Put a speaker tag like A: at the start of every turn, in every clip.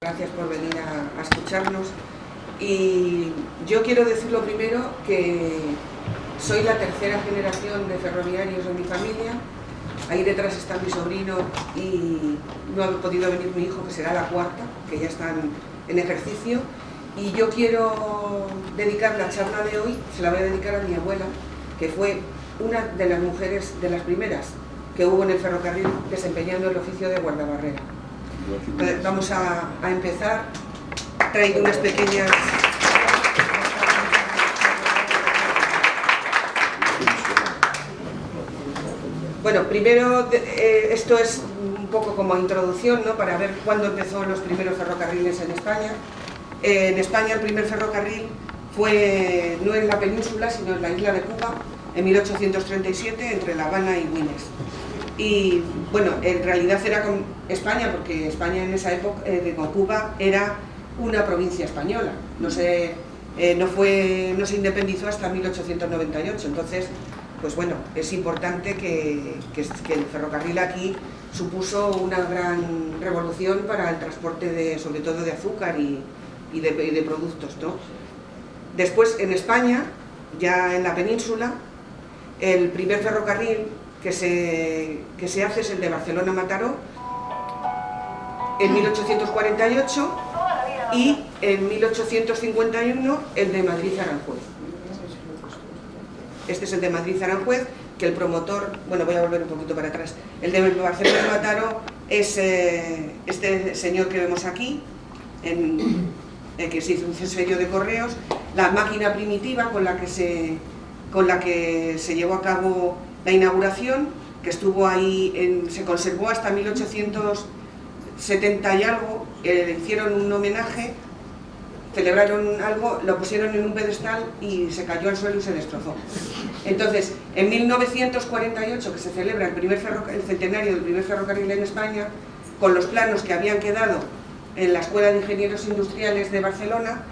A: Gracias por venir a escucharnos. Y yo quiero decir lo primero que soy la tercera generación de ferroviarios en mi familia. Ahí detrás está mi sobrino y no ha podido venir mi hijo, que será la cuarta, que ya están en ejercicio. Y yo quiero dedicar la charla de hoy, se la voy a dedicar a mi abuela, que fue una de las mujeres, de las primeras que hubo en el ferrocarril desempeñando el oficio de guardabarrera. Vamos a empezar. Traigo unas pequeñas... Bueno, primero esto es un poco como introducción, ¿no?, para ver cuándo empezó los primeros ferrocarriles en España. En España el primer ferrocarril fue no en la península, sino en la isla de Cuba, en 1837, entre La Habana y Güines. Y bueno, en realidad era con España, porque España en esa época, con Cuba, era una provincia española. No se independizó hasta 1898. Entonces, pues bueno, es importante que el ferrocarril aquí supuso una gran revolución para el transporte sobre todo de azúcar y de productos, ¿no? Después, en España, ya en la península, el primer ferrocarril que se hace es el de Barcelona a Mataró en 1848 y en 1851 el de Madrid a Aranjuez. Este es el de Madrid a Aranjuez, que el promotor, bueno, voy a volver un poquito para atrás, el de Barcelona a Mataró es este señor que vemos aquí, que se hizo un sello de correos, la máquina primitiva con la que se llevó a cabo la inauguración, que estuvo ahí, se conservó hasta 1870 y algo. Hicieron un homenaje, celebraron algo, lo pusieron en un pedestal y se cayó al suelo y se destrozó. Entonces, en 1948, que se celebra el centenario del primer ferrocarril en España, con los planos que habían quedado en la Escuela de Ingenieros Industriales de Barcelona,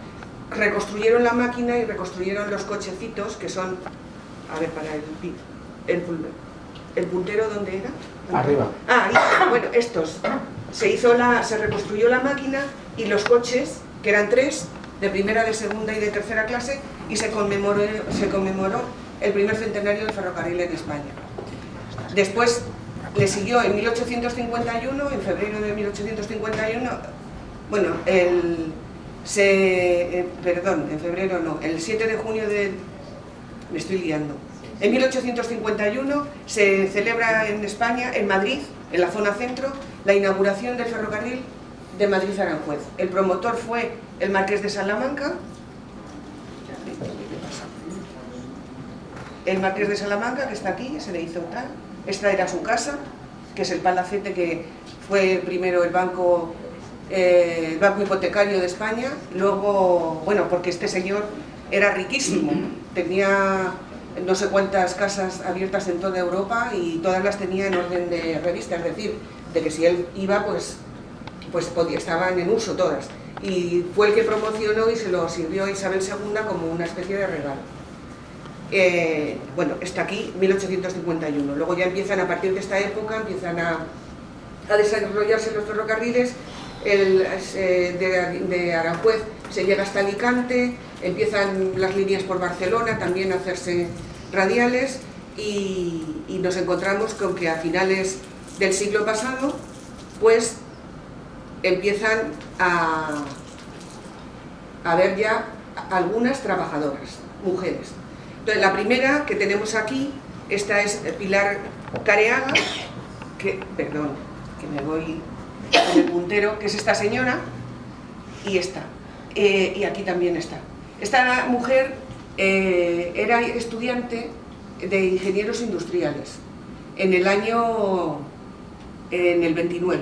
A: reconstruyeron la máquina y reconstruyeron los cochecitos, que son, a ver, para el puntero, ¿dónde era?
B: Arriba.
A: Ah, ahí, bueno, estos. Se reconstruyó la máquina y los coches, que eran 3, de primera, de segunda y de tercera clase, y se conmemoró el primer centenario del ferrocarril en España. Después le siguió en 1851, en febrero de 1851, bueno, en febrero no, el 7 de junio me estoy liando. En 1851 se celebra en España, en Madrid, en la zona centro, la inauguración del ferrocarril de Madrid a Aranjuez. El promotor fue el Marqués de Salamanca. El Marqués de Salamanca, que está aquí, se le hizo tal. Esta era su casa, que es el palacete que fue primero el banco hipotecario de España. Luego, bueno, porque este señor era riquísimo, tenía no sé cuántas casas abiertas en toda Europa y todas las tenía en orden de revista, es decir, de que si él iba, pues estaban en uso todas. Y fue el que promocionó y se lo sirvió a Isabel II como una especie de regalo. Bueno, está aquí, 1851. Luego ya empiezan, a partir de esta época, empiezan a desarrollarse los ferrocarriles. De Aranjuez se llega hasta Alicante, empiezan las líneas por Barcelona también a hacerse radiales y nos encontramos con que a finales del siglo pasado pues empiezan a haber ya algunas trabajadoras, mujeres. Entonces la primera que tenemos aquí, esta es Pilar Careaga, perdón, que me voy con el puntero, que es esta señora, y esta, y aquí también está. Esta mujer era estudiante de ingenieros industriales en el 29,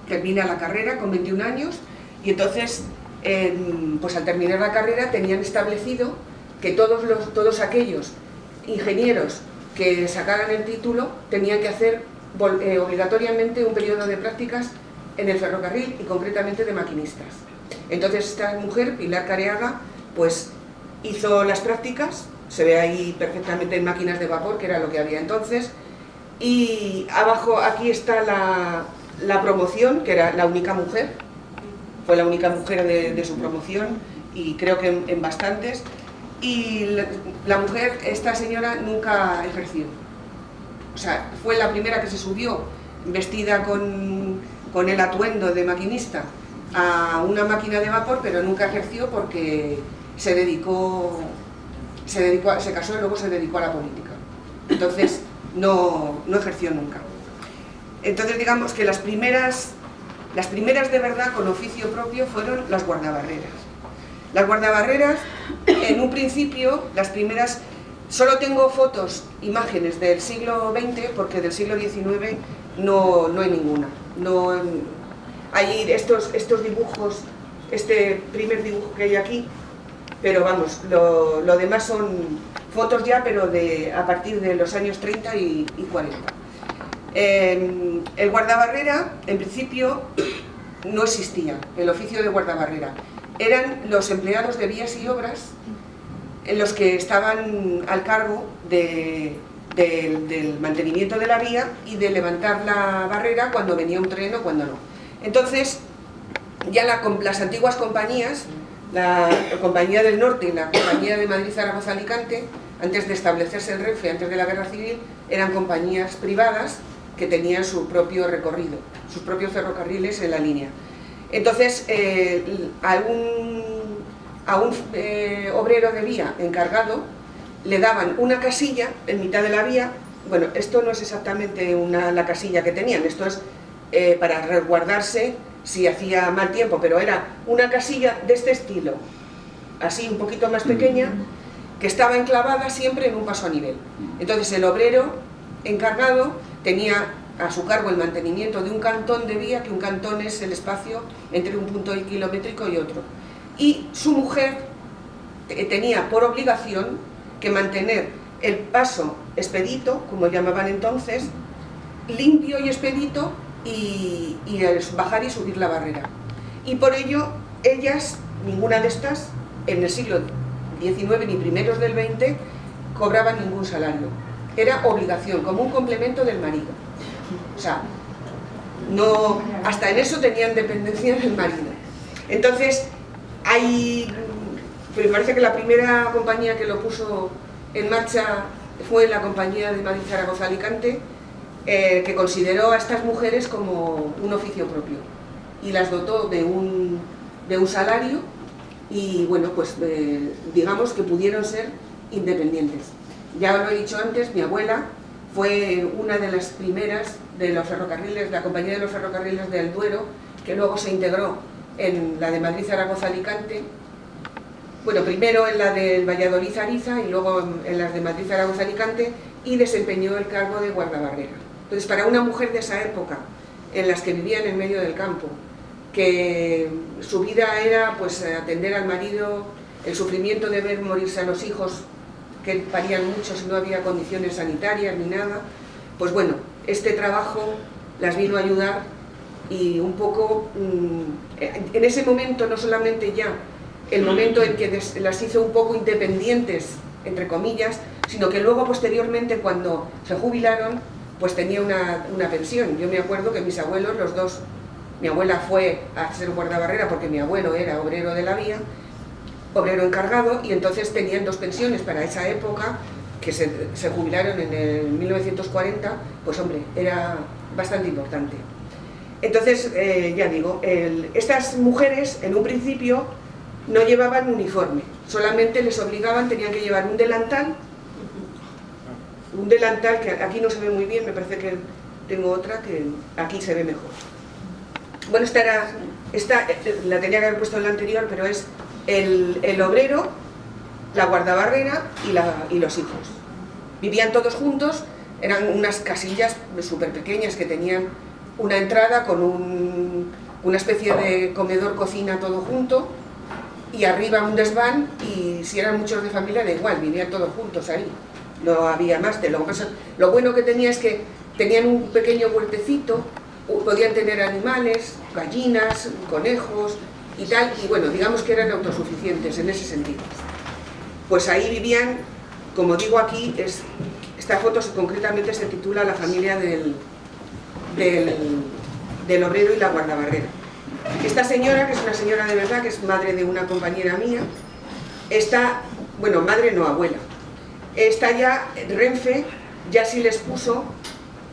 A: termina la carrera con 21 años y entonces pues al terminar la carrera tenían establecido que todos aquellos ingenieros que sacaran el título tenían que hacer obligatoriamente un periodo de prácticas en el ferrocarril y concretamente de maquinistas. Entonces esta mujer, Pilar Careaga, pues hizo las prácticas, se ve ahí perfectamente en máquinas de vapor, que era lo que había entonces, y abajo aquí está la promoción, que era la única mujer, fue la única mujer de su promoción y creo que en bastantes. Y la mujer, esta señora, nunca ejerció. O sea, fue la primera que se subió vestida con el atuendo de maquinista a una máquina de vapor, pero nunca ejerció porque se casó y luego se dedicó a la política. Entonces no ejerció nunca. Entonces digamos que las primeras de verdad con oficio propio fueron las guardabarreras. Las guardabarreras, en un principio, las primeras, solo tengo fotos, imágenes del siglo XX, porque del siglo XIX no hay ninguna. No hay estos dibujos, este primer dibujo que hay aquí, pero vamos, lo demás son fotos ya, pero a partir de los años 30 y 40. El guardabarrera, en principio, no existía, el oficio de guardabarrera. Eran los empleados de vías y obras en los que estaban al cargo del mantenimiento de la vía y de levantar la barrera cuando venía un tren o cuando no. Entonces, ya las antiguas compañías, la Compañía del Norte y la Compañía de Madrid-Zaragoza-Alicante, antes de establecerse el Renfe, antes de la Guerra Civil, eran compañías privadas que tenían su propio recorrido, sus propios ferrocarriles en la línea. Entonces, a un obrero de vía encargado le daban una casilla en mitad de la vía. Bueno, esto no es exactamente la casilla que tenían, esto es para resguardarse si hacía mal tiempo, pero era una casilla de este estilo, así un poquito más pequeña, que estaba enclavada siempre en un paso a nivel. Entonces el obrero encargado tenía a su cargo el mantenimiento de un cantón de vía, que un cantón es el espacio entre un punto kilométrico y otro. Y su mujer tenía por obligación que mantener el paso expedito, como llamaban entonces, limpio y expedito, y bajar y subir la barrera. Y por ello, ellas, ninguna de estas, en el siglo XIX ni primeros del XX, cobraban ningún salario. Era obligación, como un complemento del marido. O sea, no, hasta en eso tenían dependencia del marido. Entonces, me parece que la primera compañía que lo puso en marcha fue la Compañía de Madrid-Zaragoza-Alicante, que consideró a estas mujeres como un oficio propio y las dotó de un salario y, bueno, pues digamos que pudieron ser independientes. Ya lo he dicho antes, mi abuela fue una de las primeras de los ferrocarriles, la Compañía de los Ferrocarriles del Duero, que luego se integró en la de Madrid-Zaragoza-Alicante. Bueno, primero en la del Valladolid-Ariza y luego en las de Madrid-Zaragoza-Alicante, y desempeñó el cargo de guardabarrera. Entonces, para una mujer de esa época, en las que vivían en medio del campo, que su vida era pues atender al marido, el sufrimiento de ver morirse a los hijos, que parían mucho si no había condiciones sanitarias ni nada, pues bueno, este trabajo las vino a ayudar y un poco, en ese momento, no solamente ya el momento en que las hizo un poco independientes, entre comillas, sino que luego posteriormente cuando se jubilaron, pues tenía una pensión. Yo me acuerdo que mis abuelos, los dos, mi abuela fue a ser guardabarrera porque mi abuelo era obrero de la vía, obrero encargado, y entonces tenían dos pensiones para esa época, que se jubilaron en el 1940, pues hombre, era bastante importante. Entonces, ya digo, estas mujeres en un principio no llevaban uniforme, solamente les obligaban, tenían que llevar un delantal que aquí no se ve muy bien, me parece que tengo otra que aquí se ve mejor. Bueno, esta la tenía que haber puesto en la anterior, pero es el obrero, la guardabarrera y los hijos. Vivían todos juntos, eran unas casillas súper pequeñas que tenían una entrada con una especie de comedor-cocina todo junto, y arriba un desván, y si eran muchos de familia da igual, vivían todos juntos ahí, no había más. Lo bueno que tenía es que tenían un pequeño huertecito, podían tener animales, gallinas, conejos y tal, y bueno, digamos que eran autosuficientes en ese sentido. Pues ahí vivían, como digo aquí, esta foto concretamente se titula La familia del obrero y la guardabarrera. Esta señora, que es una señora de verdad, que es madre de una compañera mía, está, bueno, madre no, abuela, está ya, Renfe ya sí les puso,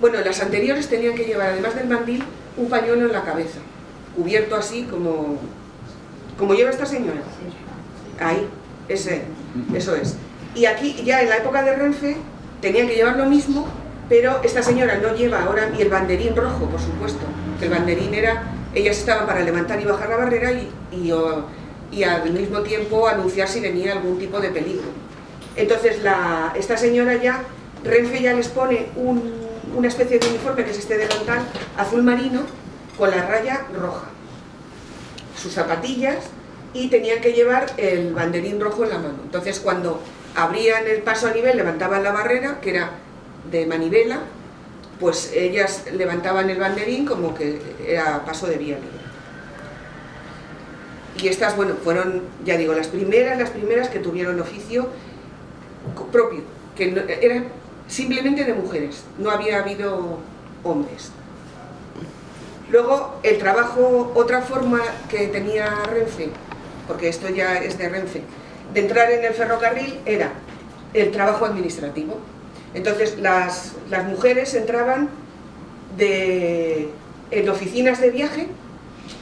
A: bueno, las anteriores tenían que llevar, además del mandil, un pañuelo en la cabeza, cubierto así como lleva esta señora. Ahí, eso es. Y aquí, ya en la época de Renfe, tenían que llevar lo mismo, pero esta señora no lleva ahora, y el banderín rojo, por supuesto, que el banderín era, ellas estaban para levantar y bajar la barrera y al mismo tiempo anunciar si venía algún tipo de peligro. Entonces esta señora ya, Renfe ya les pone una especie de uniforme, que es este delantal azul marino, con la raya roja, sus zapatillas, y tenían que llevar el banderín rojo en la mano. Entonces cuando abrían el paso a nivel, levantaban la barrera, que era de manivela, pues ellas levantaban el banderín como que era paso de vía libre. Y estas, bueno, fueron, ya digo, las primeras que tuvieron oficio propio, que no, era simplemente de mujeres, no había habido hombres. Luego, el trabajo, otra forma que tenía Renfe, porque esto ya es de Renfe, de entrar en el ferrocarril era el trabajo administrativo. Entonces, las mujeres entraban en oficinas de viaje.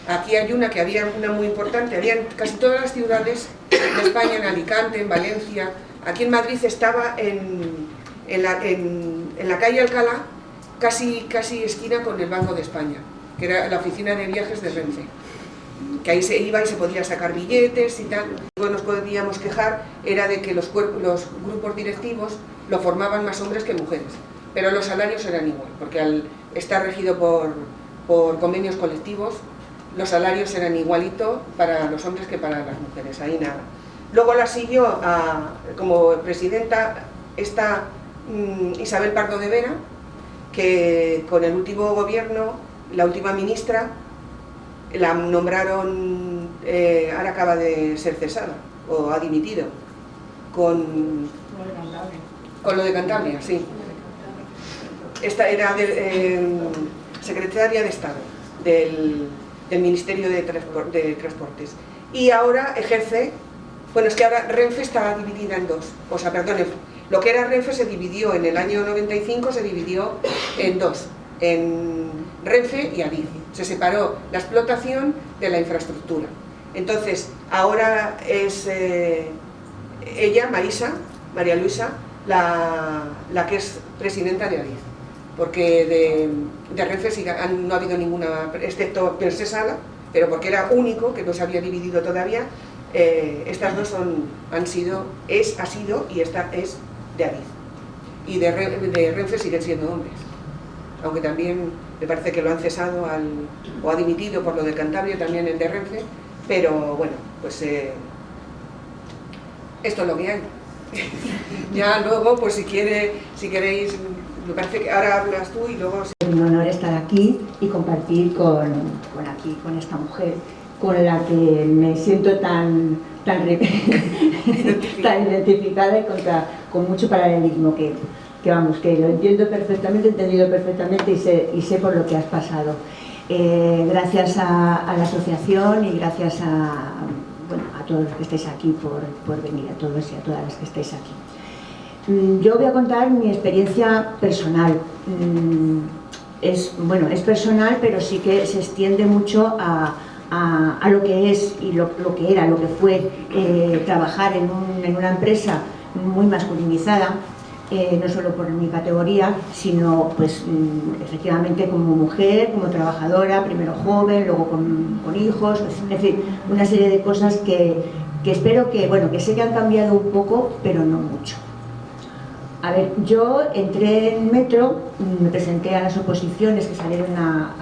A: Aquí hay una que había una muy importante, había en casi todas las ciudades de España, en Alicante, en Valencia. Aquí en Madrid estaba en la calle Alcalá, casi esquina con el Banco de España, que era la oficina de viajes de Renfe, que ahí se iba y se podía sacar billetes y tal. Lo que nos podíamos quejar era de que los grupos directivos lo formaban más hombres que mujeres, pero los salarios eran igual, porque al estar regido por convenios colectivos, los salarios eran igualito para los hombres que para las mujeres, ahí nada. Luego la siguió como presidenta esta Isabel Pardo de Vera, que con el último gobierno, la última ministra, la nombraron, ahora acaba de ser cesada, o ha dimitido, con lo de Cantabria, sí. Esta era secretaria de Estado del Ministerio de Transportes. Y ahora ejerce, bueno, es que ahora Renfe está dividida en dos, o sea, perdón, lo que era Renfe se dividió en el año 95, se dividió en dos, en Renfe y Adif. Se separó la explotación de la infraestructura. Entonces, ahora es ella, María Luisa, la que es presidenta de Adif. Porque de Renfe sí, no ha habido ninguna, excepto Mercè Sala, pero porque era único, que no se había dividido todavía. Estas dos ha sido y esta es de Adif. Y de Renfe siguen siendo hombres, aunque también me parece que lo han cesado o ha dimitido por lo de Cantabria, también el de Renfe, pero bueno, pues esto es lo que hay. Ya luego, pues si queréis, me parece que ahora hablas tú y luego...
B: Es un honor estar aquí y compartir con esta mujer, con la que me siento tan identificada y con mucho paralelismo, que vamos, que lo entiendo perfectamente, he entendido perfectamente y sé por lo que has pasado. Gracias a la asociación y gracias a todos los que estáis aquí por venir, a todos y a todas las que estáis aquí. Yo voy a contar mi experiencia personal. Es personal, pero sí que se extiende mucho a lo que es y lo que era, lo que fue trabajar en una empresa muy masculinizada, no solo por mi categoría, sino pues efectivamente como mujer, como trabajadora, primero joven, luego con hijos, en fin, una serie de cosas que espero que sé que han cambiado un poco, pero no mucho. A ver, yo entré en Metro, me presenté a las oposiciones que salieron a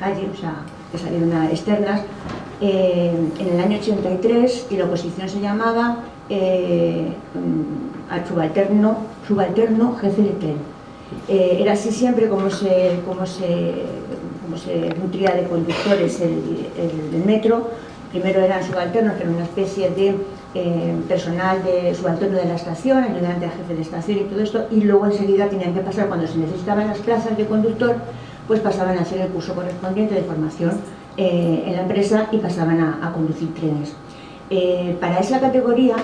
B: calle, o sea, que salieron a externas, en el año 83, y la oposición se llamaba al subalterno jefe de tren. Era así siempre como se nutría de conductores el metro. Primero eran subalternos, que era una especie de personal subalterno de la estación, ayudante al jefe de estación y todo esto, y luego enseguida tenían que pasar, cuando se necesitaban las plazas de conductor, pues pasaban a hacer el curso correspondiente de formación en la empresa y pasaban a conducir trenes. Para esa categoría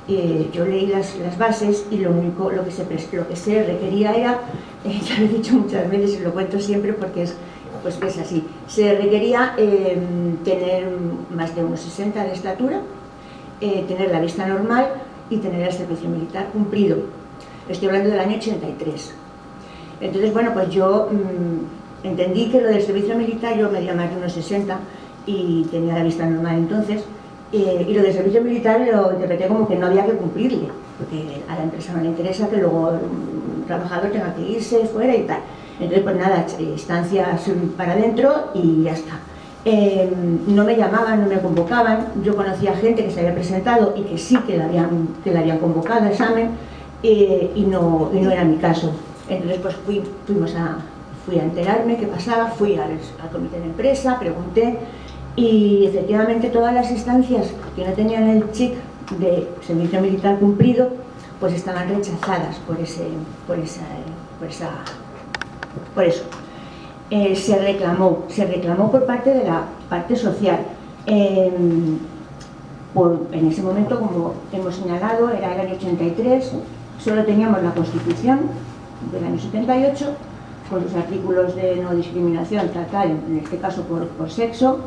B: yo leí las bases y lo que se requería era, ya lo he dicho muchas veces y lo cuento siempre porque es así, se requería tener más de unos 60 de estatura, tener la vista normal y tener el servicio militar cumplido. Estoy hablando del año 83. Entonces, bueno, pues yo entendí que lo del servicio militar, yo medía más de unos 60 y tenía la vista normal entonces, y lo del servicio militar lo interpreté como que no había que cumplirle, porque a la empresa no le interesa que luego un trabajador tenga que irse fuera y tal. Entonces, pues nada, instancias para adentro y ya está. No me llamaban, no me convocaban. Yo conocía gente que se había presentado y que sí que la habían convocado al examen y no era mi caso. Entonces, pues fui a enterarme qué pasaba, fui al comité de empresa, pregunté y efectivamente todas las instancias que no tenían el chip de servicio militar cumplido pues estaban rechazadas por eso. Se reclamó por parte de la parte social. En ese momento, como hemos señalado, era el año 83, solo teníamos la Constitución del año 78, con los artículos de no discriminación, en este caso por sexo,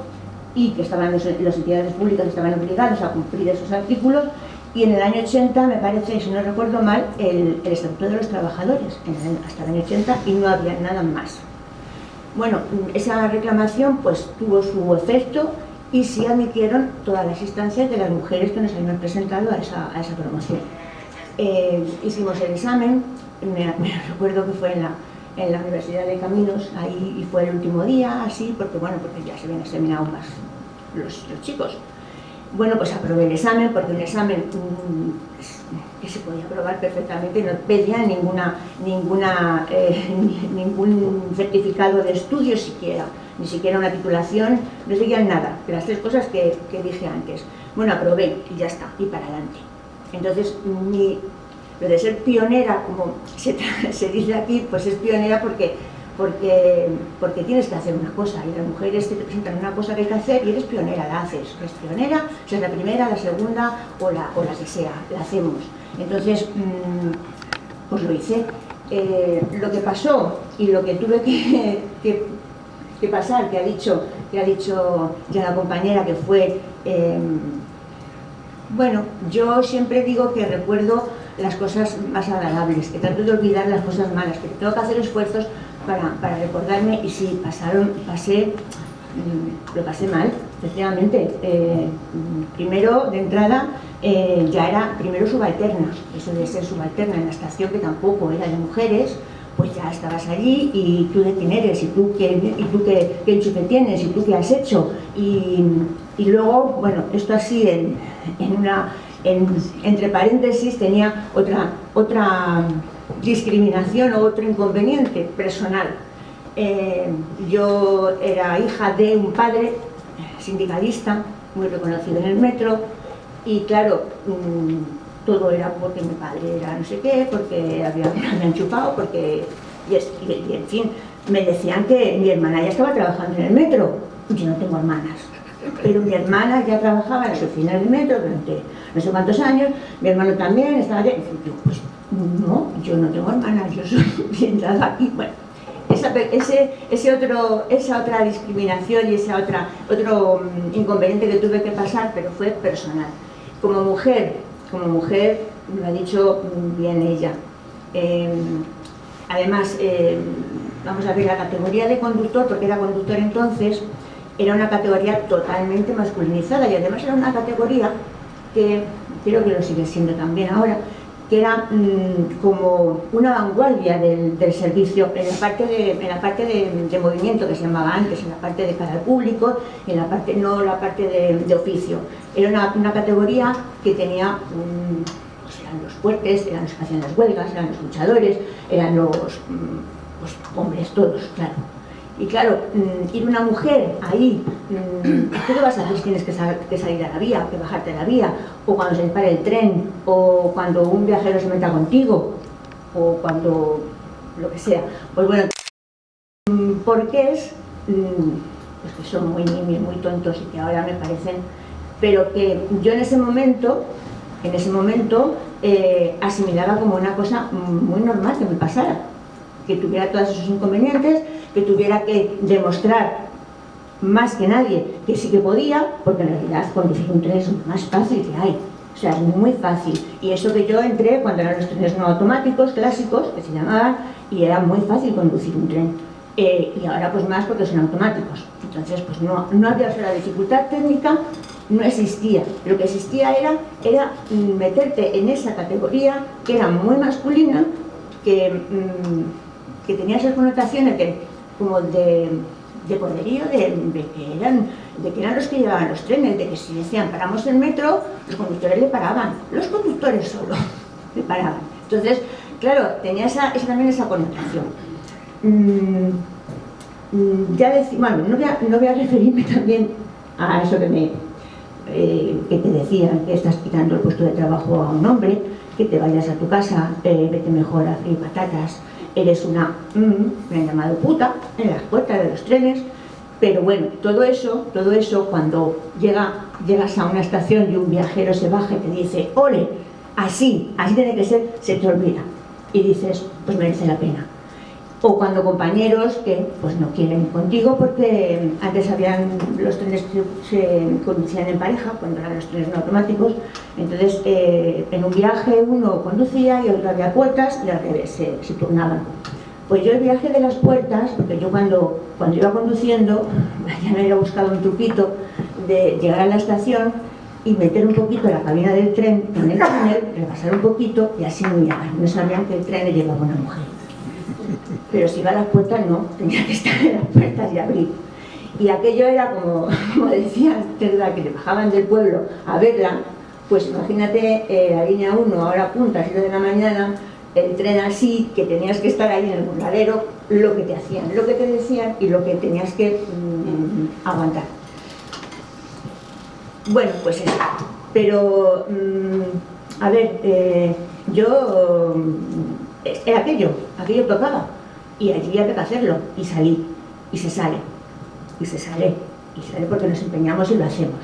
B: y que las entidades públicas estaban obligadas a cumplir esos artículos, y en el año 80, me parece, si no recuerdo mal, el Estatuto de los Trabajadores, hasta el año 80, y no había nada más. Bueno, esa reclamación pues tuvo su efecto y sí admitieron todas las instancias de las mujeres que nos habían presentado a esa promoción. Hicimos el examen, me recuerdo que fue en la Universidad de Caminos, ahí y fue el último día, así, porque ya se habían examinado más los chicos. Bueno, pues aprobé el examen, porque un examen que se podía aprobar perfectamente, no pedía ningún certificado de estudio siquiera, ni siquiera una titulación, no seguían nada, de las tres cosas que dije antes. Bueno, aprobé y ya está, y para adelante. Entonces, lo de ser pionera, como se dice aquí, pues es pionera porque tienes que hacer una cosa y las mujeres te presentan una cosa que hay que hacer y eres pionera, la haces. Eres pionera, seas la primera, la segunda o la que sea, la hacemos. Entonces, pues lo hice. Lo que pasó y lo que tuve que pasar, que ha dicho ya la compañera, que fue... bueno, yo siempre digo que recuerdo las cosas más agradables, que trato de olvidar las cosas malas, que tengo que hacer esfuerzos para recordarme, y sí, lo pasé mal, efectivamente. Primero, de entrada, ya era primero subalterna, eso de ser subalterna en la estación, que tampoco era de mujeres, pues ya estabas allí y tú de quién eres, y tú qué enchufe tienes, y tú qué has hecho, y luego, bueno, esto así entre paréntesis tenía otra discriminación o otro inconveniente personal. Yo era hija de un padre sindicalista muy reconocido en el metro, y claro, todo era porque mi padre era no sé qué, porque me había enchufado, y en fin, me decían que mi hermana ya estaba trabajando en el metro. Yo no tengo hermanas, pero mi hermana ya trabajaba en las oficinas del metro durante no sé cuántos años, mi hermano también estaba allí. Yo, pues no, yo no tengo hermanas, yo soy entrada aquí. Bueno, esa otra discriminación y otro inconveniente que tuve que pasar, pero fue personal. Como mujer, lo ha dicho bien ella. Además, vamos a ver, la categoría de conductor, porque era conductor entonces, era una categoría totalmente masculinizada, y además era una categoría que creo que lo sigue siendo también ahora, que era como una vanguardia del servicio en la parte de movimiento, que se llamaba antes, en la parte de cara al público, no la parte de oficio. Era una categoría que tenía, pues eran los fuertes, eran los que hacían las huelgas, eran los luchadores, eran los pues, hombres todos, claro. Y claro, ir una mujer ahí, ¿qué te vas a hacer si tienes que salir a la vía, que bajarte a la vía? O cuando se pare el tren, o cuando un viajero se meta contigo, o cuando lo que sea. Pues bueno, porqués pues que son muy tontos y que ahora me parecen, pero que yo en ese momento asimilaba como una cosa muy normal que me pasara, que tuviera todos esos inconvenientes, que tuviera que demostrar más que nadie que sí que podía, porque en realidad conducir un tren es lo más fácil que hay, o sea, es muy fácil. Y eso que yo entré cuando eran los trenes no automáticos, clásicos, que se llamaban, y era muy fácil conducir un tren. Y ahora pues más porque son automáticos. Entonces pues no había, o sea, la dificultad técnica no existía. Lo que existía era meterte en esa categoría que era muy masculina, que tenía esas connotaciones como de poderío, de que eran los que llevaban los trenes, de que si decían paramos el metro, los conductores le paraban, los conductores solo le paraban. Entonces, claro, tenía también esa connotación. Bueno, no voy a referirme también a eso que te decían, que estás quitando el puesto de trabajo a un hombre, que te vayas a tu casa, vete mejor a freír patatas, eres me han llamado puta en las puertas de los trenes. Pero bueno, todo eso cuando llegas a una estación y un viajero se baja y te dice ole, así tiene que ser, se te olvida y dices, pues merece la pena. O cuando compañeros que pues no quieren ir contigo porque antes los trenes se conducían en pareja, cuando eran los trenes no automáticos, entonces en un viaje uno conducía y otro había puertas y al revés, se turnaban. Pues yo el viaje de las puertas, porque yo cuando iba conduciendo ya me había buscado un truquito de llegar a la estación y meter un poquito la cabina del tren en el túnel, repasar un poquito y así no miraban, no sabían que el tren le llevaba una mujer. Pero si iba a las puertas no, tenía que estar en las puertas y abrir. Y aquello era como decía Terda, que te bajaban del pueblo a verla, pues imagínate la línea 1, ahora punta, a 7 de la mañana, el tren así, que tenías que estar ahí en el burladero, lo que te hacían, lo que te decían y lo que tenías que aguantar. Bueno, pues eso. Pero, a ver, yo... era aquello tocaba. Y allí había que hacerlo, y salí, y se sale porque nos empeñamos y lo hacemos.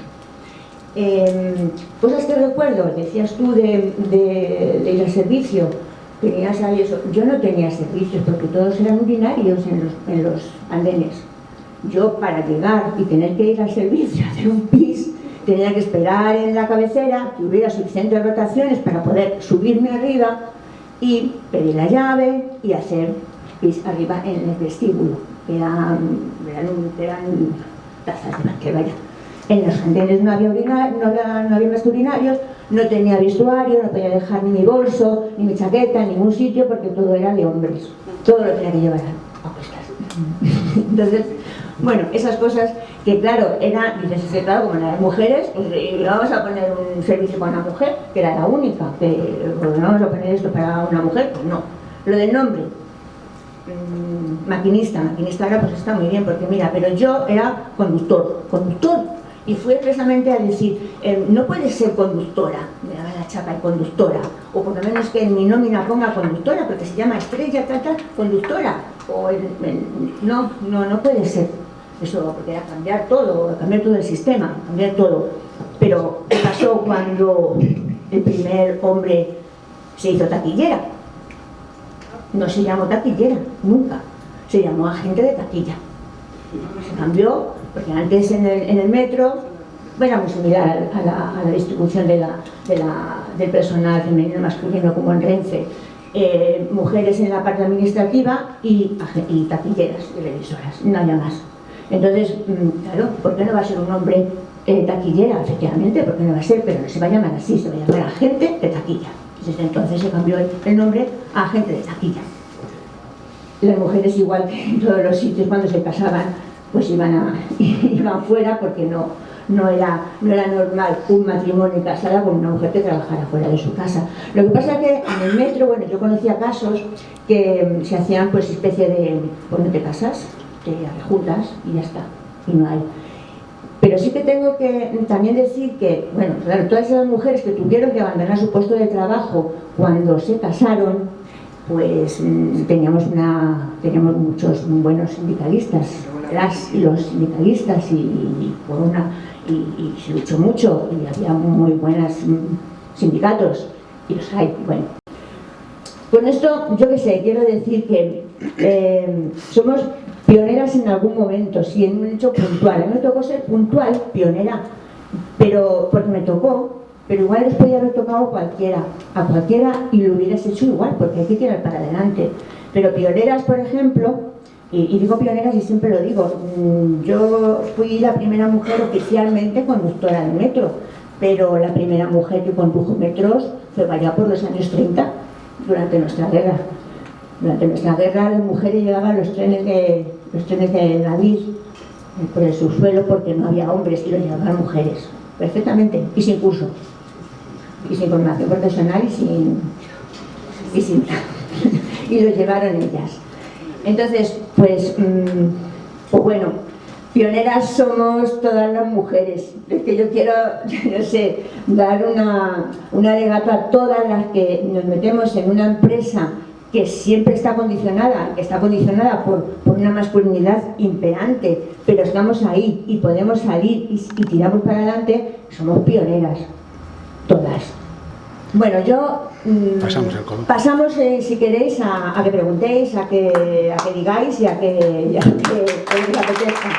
B: Cosas que recuerdo, decías tú de ir al servicio, tenías ahí eso. Yo no tenía servicios porque todos eran urinarios en los andenes. Yo para llegar y tener que ir al servicio, hacer un pis, tenía que esperar en la cabecera que hubiera suficientes rotaciones para poder subirme arriba y pedir la llave y hacer pis arriba en el vestíbulo, que eran tazas de banquero, vaya. En los andenes no había más que urinarios, no tenía vestuario, no podía dejar ni mi bolso, ni mi chaqueta, en ningún sitio, porque todo era de hombres, todo lo tenía que llevar a cuestas. Entonces, bueno, esas cosas que claro, dices, claro, como las mujeres, pues vamos a poner un servicio para una mujer, que era la única, que pues, vamos a poner esto para una mujer, pues no. Lo del nombre, maquinista ahora pues está muy bien, porque mira, pero yo era conductor, y fui expresamente a decir, no puedes ser conductora, me daba la chapa, conductora, o por lo menos que en mi nómina ponga conductora, porque se llama estrella, conductora, o no puede ser eso, porque era cambiar todo el sistema, cambiar todo. Pero ¿qué pasó cuando el primer hombre se hizo taquillera? No se llamó taquillera, nunca, se llamó agente de taquilla. Se cambió, porque antes en el metro era muy similar a la distribución del personal femenino masculino como en Renfe. Mujeres en la parte administrativa y taquilleras y revisoras, no había más. Entonces, claro, ¿por qué no va a ser un hombre taquillera? Efectivamente, ¿por qué no va a ser? Pero no se va a llamar así, se va a llamar agente de taquilla. Desde entonces se cambió el nombre a agente de taquilla. Las mujeres, igual que en todos los sitios, cuando se casaban, pues iban fuera, porque no era normal un matrimonio casado con una mujer que trabajara fuera de su casa. Lo que pasa es que en el metro, bueno, yo conocía casos que se hacían pues especie de, pues no te casas, te juntas y ya está, y no hay. Pero sí que tengo que también decir que, bueno, claro, todas esas mujeres que tuvieron que abandonar su puesto de trabajo cuando se casaron, pues teníamos muchos buenos sindicalistas, las y los sindicalistas, y se luchó mucho, y había muy buenos sindicatos, y los hay, bueno. Con esto, yo qué sé, quiero decir que somos pioneras en algún momento, sí, en un hecho puntual. A mí me tocó ser puntual, pionera, pero porque me tocó, pero igual les podía haber tocado a cualquiera y lo hubieras hecho igual, porque hay que tirar para adelante. Pero pioneras, por ejemplo, y digo pioneras y siempre lo digo, yo fui la primera mujer oficialmente conductora de metro, pero la primera mujer que condujo metros fue allá por los años 30, durante nuestra guerra. Durante nuestra guerra las mujeres llevaban los trenes de David por el subsuelo porque no había hombres y los llevaban mujeres, perfectamente, y sin curso, y sin formación profesional y los llevaron ellas. Entonces, pues bueno, pioneras somos todas las mujeres. Es que yo quiero, no sé, dar un alegato a todas las que nos metemos en una empresa que siempre está condicionada por una masculinidad imperante, pero estamos ahí y podemos salir y tiramos para adelante. Somos pioneras, todas. Bueno, yo pasamos si queréis a que preguntéis, a que digáis y a que os apetezca.